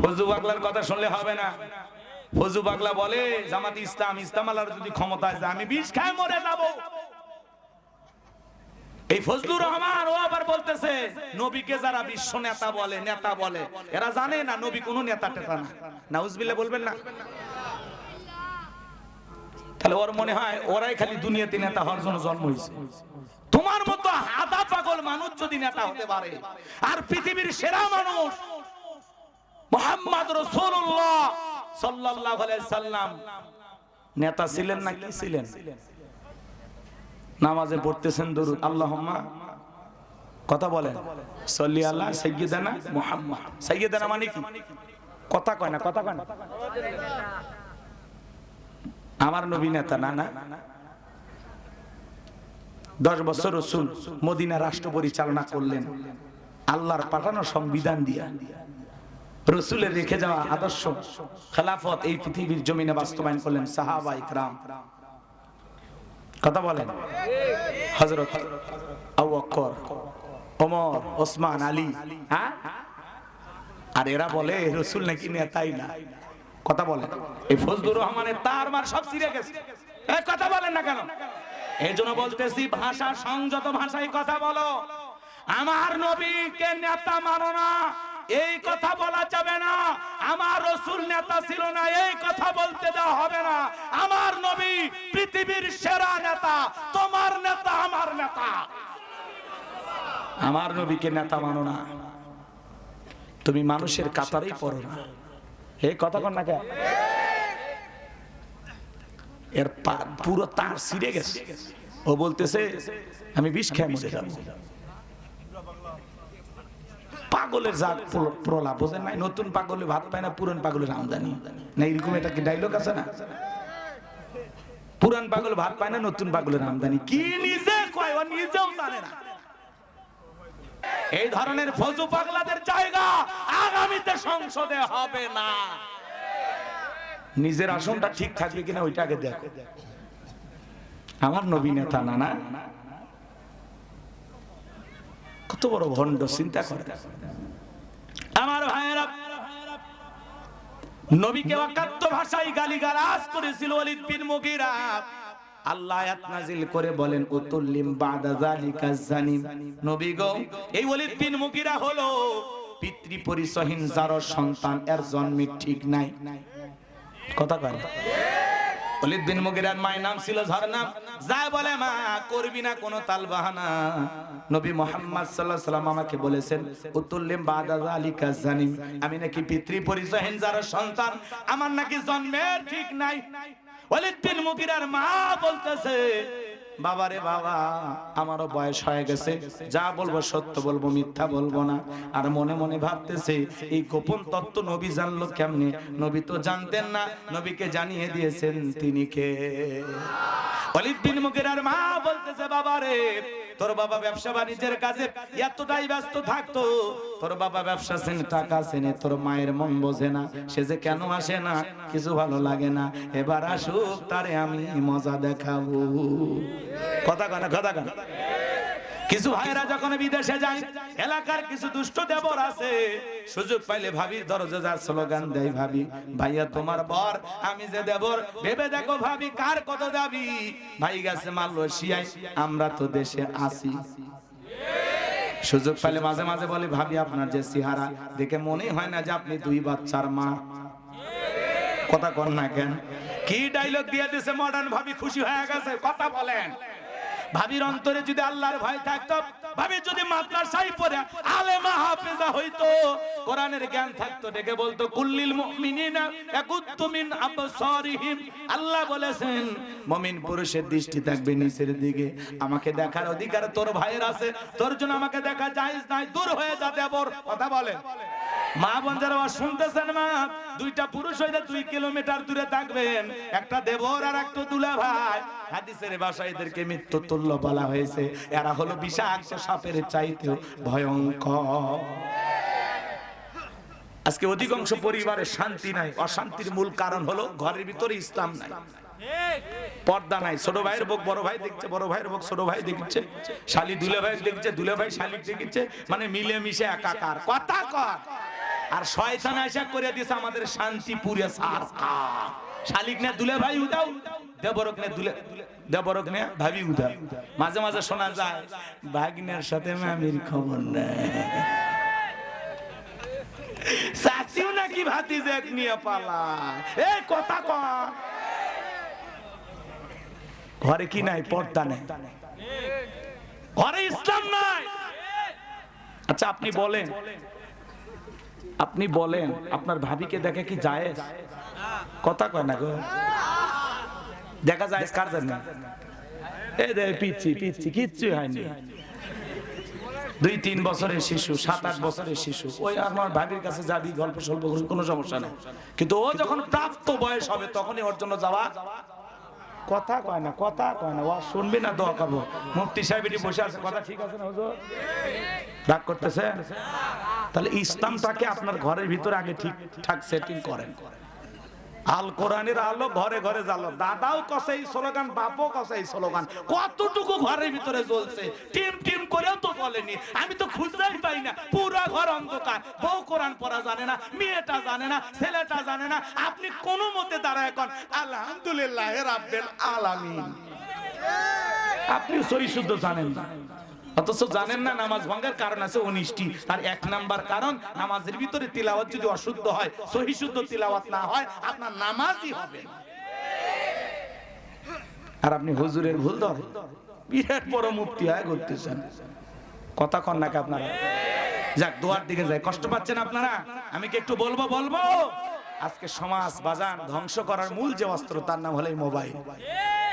ফজু পাগলার কথা শুনলে হবে না। ফজু পাগলা বলে জামাত ইসলাম ইসলামালার যদি ক্ষমতায় যায় আমি বিষ খায় মরে যাব। এই ফজলুর রহমান ও আবার বলতেছে নবীকে যারা বিশ্ব নেতা বলে এরা জানে না নবী কোন নেতা টেতা না। নাউজুবিল্লাহ বলবেন না? তাহলে ওর মনে হয় ওরাই খালি দুনিয়াতে নেতা হওয়ার জন্য জন্ম হয়েছে। তোমার মতো আধা পাগল মানুষ যদি নেতা হতে পারে, আর পৃথিবীর সেরা মানুষ মুহাম্মদ রাসূলুল্লাহ সাল্লাল্লাহু আলাইহি সাল্লাম নেতা ছিলেন না কি ছিলেন? নামাজে পড়তেছেন দরুদ আল্লাহুম্মা, কথা বলেন সাল্লি আলা সাইয়্যিদানা মুহাম্মদ। সাইয়্যিদানা মানে কি? কথা কয় না, কথা কয় না। আমার নবী নেতা না? না, 10 বছর রাসূল মদিনা রাষ্ট্র পরিচালনা করলেন আল্লাহর পাঠানো সংবিধান দিয়া। রাসূলের রেখে যাওয়া আদর্শ খেলাফত এই পৃথিবীর জমিনে বাস্তবায়ন করলেন সাহাবা ইকরাম। কথা বলেন হযরত আবু বকর, ওমর, ওসমান, আলী। হ্যাঁ, আর এরা বলে রাসূল নাকি নেতাই না। কথা বলেন এই ফজলুর রহমানের তার মার সব ছিঁড়ে গেছে। এই কথা বলেন না কেন? এই জন্য বলতেছি ভাষা সংযত ভাষায় কথা বলো। আমার নবীকে নেতা মানো না এই কথা বলা যাবে না। আমার রাসূল নেতা ছিল না এই কথা বলতে দেওয়া হবে না। আমার নবী পৃথিবীর সেরা নেতা, তোমার নেতা আমার নেতা। আমার নবীকে নেতা মানো না, তুমি মানুষের কাতারেই পড়ো না। এই কথা কন না কে? এর পুরো তার ছিঁড়ে গেছে। ও বলতেছে আমি বিষ খেয়ে মরে যাব। পাগলের জাত প্রলাপ বোঝেন নাই? নতুন পাগলে ভাত পায় না, পুরান পাগলের আমদানি না, এরকম একটা কি ডায়লগ আছে না? পুরান পাগল ভাত পায় না, নতুন পাগলের আমদানি। কি নিজে কয় ও নিজেও জানে না। এই ধরনের ফজু পাগলাদের জায়গা আগামীতে সংসদে হবে না। নিজের আসনটা ঠিক থাকবে কিনা ওইটা আগে দেখো। আমার নবী নেতা না? না, কত বড় ভণ্ড চিন্তা করে। আমার ভাইয়েরা, নবীকে অকাট্য ভাষায় গালিগালাজ করেছিল ওয়ালিদ বিন মুগীরা। আল্লাহ আয়াত নাযিল করে বলেন উতুল্লিম বাদা যালিকা জানিম। নবী গো, এই ওয়ালিদ বিন মুগীরা হলো পিতৃ পরিচয়হীন যার সন্তান, এর জন্মের ঠিক নাই। কথা কয় ওয়ালিদ বিন মুগীরার মায়ের নাম ছিল ঝরনা। যায় বলে মা করবি না কোনো তালবাহানা। নবী মুহাম্মদ সাল্লাল্লাহু আলাইহি সাল্লাম আমাকে বলেছেন উতুল্লিম বাদা যালিকা জানিম, আমি নাকি পিতৃ পরিচয়হীন যার সন্তান, আমার নাকি জন্মের ঠিক নাই। ওয়ালিদ বিন মুগীরার মা বলতেছে বাবারে বাবা, আমারও বয়স হয়ে গেছে, যা বলবো সত্য বলবো, মিথ্যা বলবো না। আর মনে মনে ভাবতেছে এই গোপন তত্ত্ব নবী জানলো কেমনে? নবী তো জানতেন না, নবীকে জানিয়ে দিয়েছেন তিনি কে। ওয়ালিদ বিন মুগীরার মা বলতেছে বাবারে, তোর বাবা ব্যবসা বাণিজ্যের কাজে এতটাই ব্যস্ত থাকতো, তোর বাবা ব্যবসা সেনে টাকা সেনে, তোর মায়ের মন বোঝে না, সে যে কেন আসে না, কিছু ভালো লাগে না, এবার আসুক তারে আমি মজা দেখাবো। কথা কানা, কথা কানা। কিছু ভাইরা যখন বিদেশে যায়, এলাকার কিছু দুষ্ট দেবর আছে, সুযোগ পাইলে ভাবির দরজা যার স্লোগান দেয়, ভাবি ভাইয়া তোমার বর আমি যে দেবর, ভেবে দেখো ভাবি কার কত দাবি। ভাই গেছে মালয়েশিয়ায়, আমরা তো দেশে আসি। সুযোগ পাইলে মাঝে মাঝে বলে ভাবি আপনার যে চেহারা দেখে মনে হয় না যে আপনি 2 বাচ্চার মা। কথা কন না কেন? কি ডায়লগ দিয়ে দিয়েছে মডার্ন ভাবি, খুশি হয়ে গেছে। কথা বলেন। ভাবির অন্তরে যদি আল্লাহর ভয় থাকতো, ভাবি যদি মাদ্রাসায় পড়ে আলেমা হাফেজা হইতো, কোরআনের জ্ঞান থাকতো, ডেকে বলতো কুল্লিল মুমিনিনা ইয়াকুদ্দু মিন আবসারিহিম। আল্লাহ বলেছেন মুমিন পুরুষের দৃষ্টি থাকবে নিচের দিকে। আমাকে দেখার অধিকার তোর ভাইয়ের আছে, তোর জন্য আমাকে দেখা জায়েজ নাই, দূর হয়ে যা দেবর। কথা বলেন। মা বোন যারা শুনতেছেন, মা 2টা পুরুষ হইলে 2 কিলোমিটার দূরে থাকবেন, একটা দেবর আর একটা দুলা ভাই। হাদিসের ভাষায় এদেরকে মৃত্যু তুল্য বলা হয়েছে। এরা হলো বিষাক্ত সাপের চাইতেও ভয়ঙ্কর। আজকে অধিকাংশ পরিবারে শান্তি নাই, অশান্তির মূল কারণ হলো ঘরের ভিতরে ইসলাম নাই, পর্দা নাই। ছোট ভাইয়ের বউক বড় ভাই দেখছে, বড় ভাইয়ের বউক ছোট ভাই দেখছে, শালি দুলে ভাই দেখছে, দুলে ভাই শালি দেখছে, মানে মিলে মিশে একাকার। কথা কর। আর শয়তান আশা করে দিয়েছে আমাদের শান্তি পুরে সারকা শালিক না দুলে ভাই উঠাও দেবরক না দুলে দেবরক না ভাবি উঠাও মাঝে মাঝে শোনা যায় ভাগিনের সাথে মামির খবর নেই চাচিও নাকি ভাতিজা নিয়ে পালায় এই কথা কয় ঘরে কি নাই পর্দা নাই ঘরে ইসলাম নাই আচ্ছা আপনি বলেন আপনার ভাবিকে দেখে কি যায় কথা কয় না গো দেখা যায় কার জন্য এই দে পিচ্ছি কিচ্ছু হয়নি 2-3 বছরের শিশু 7-8 বছরের শিশু ওই আমার ভাবির কাছে যাবি গল্প সল্প কোনো সমস্যা নেই কিন্তু ও যখন প্রাপ্ত বয়স হবে তখনই ওর জন্য যাওয়া কথা কয় না ও শুনবি না দোয়া করবো মুফতি সাহেব এটি বসে আছে কথা ঠিক আছে না হুজুর রাগ করতেছে তাহলে ইসলামটাকে আপনার ঘরের ভিতরে আগে ঠিকঠাক সেটিং করেন আল কোরআনের আলো ঘরে ঘরে জ্বালো দাদাও কসে এই স্লোগান বাপও কসে এই স্লোগান কতটুকু ঘরের ভিতরে জ্বলছে টিম করেও তো বলেনি আমি তো খুঁজতেই পাই না পুরো ঘর অন্ধকার বউ কোরআন পড়া জানে না মেয়েটা জানে না ছেলেটা জানে না আপনি কোনো মতে দাঁড়ায় এখন আলহামদুলিল্লাহ রাব্বিল আলামিন আপনি সহি শুদ্ধ জানেন না অথচ জানেন না নামাজ ভাঙার কারণ আছে 19টি আর 1 নাম্বার কারণ নামাজের ভিতরে তিলাওয়াত যদি অশুদ্ধ হয় সহি শুদ্ধ তিলাওয়াত না হয় আপনার নামাজই হবে আর আপনি হুজুরের ভুল ধরে বিরাট বড় মুফতি হয় করতেছেন কথা কন নাকি আপনারা যাক দোয়ার দিকে যায় কষ্ট পাচ্ছেন আপনারা আমি কি একটু বলবো আজকে সমাজ বাজান ধ্বংস করার মূল যে অস্ত্র তার নাম হলো মোবাইল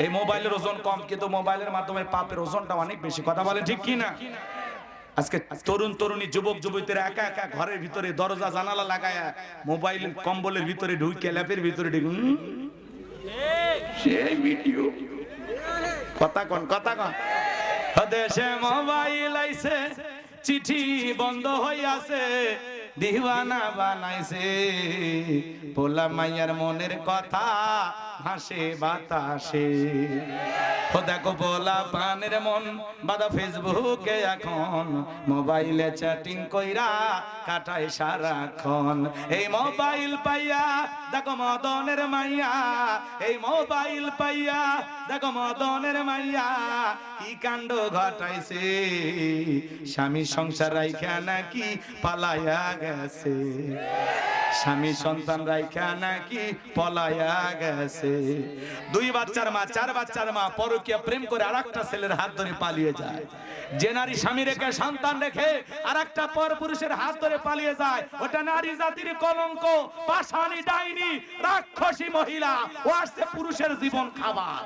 এই মোবাইলের ওজন কম কিন্তু মোবাইলের মাধ্যমে পাপের ওজনটা অনেক বেশি কথা বলে ঠিক কি না আজকে তরুণী যুবক যুবতীরা একা একা ঘরের ভিতরে দরজা জানালা লাগায়া মোবাইল কম্বলের ভিতরে ঢুকে ল্যাপের ভিতরে ঢুকে সেই ভিডিও কথা কন দেশে মোবাইল আইছে চিঠি বন্ধ হইয়াছে দিওয়ানা বানাইছে পোলা মাইয়ার মনের কথা হাসে বাতাসে ও দেখো পোলা পানের মন বাদা ফেসবুকে এখন মোবাইলে চ্যাটিং কইরা কাটায় সারাক্ষণ এই মোবাইল পাইয়া দেখো মদনের মাইয়া এই মোবাইল পাইয়া দেখো মদনের মাইয়া কি কাণ্ড ঘটাইছে স্বামী সংসার রাইখা নাকি পালায়া গেছে স্বামী সন্তান রাইখা নাকি পলায়া গেছে 2 বাচ্চার মা 4 বাচ্চার মা পরকীয়া প্রেম করে আরেকটা ছেলের হাত ধরে পালিয়ে যায় যে নারী স্বামী রেখে সন্তান রেখে আরেকটা পর পুরুষের হাত ধরে পালিয়ে যায় ওটা নারী জাতির কলঙ্ক পাষাণী ডাইনি রাক্ষসী মহিলা ও আসছে পুরুষের জীবন খাবার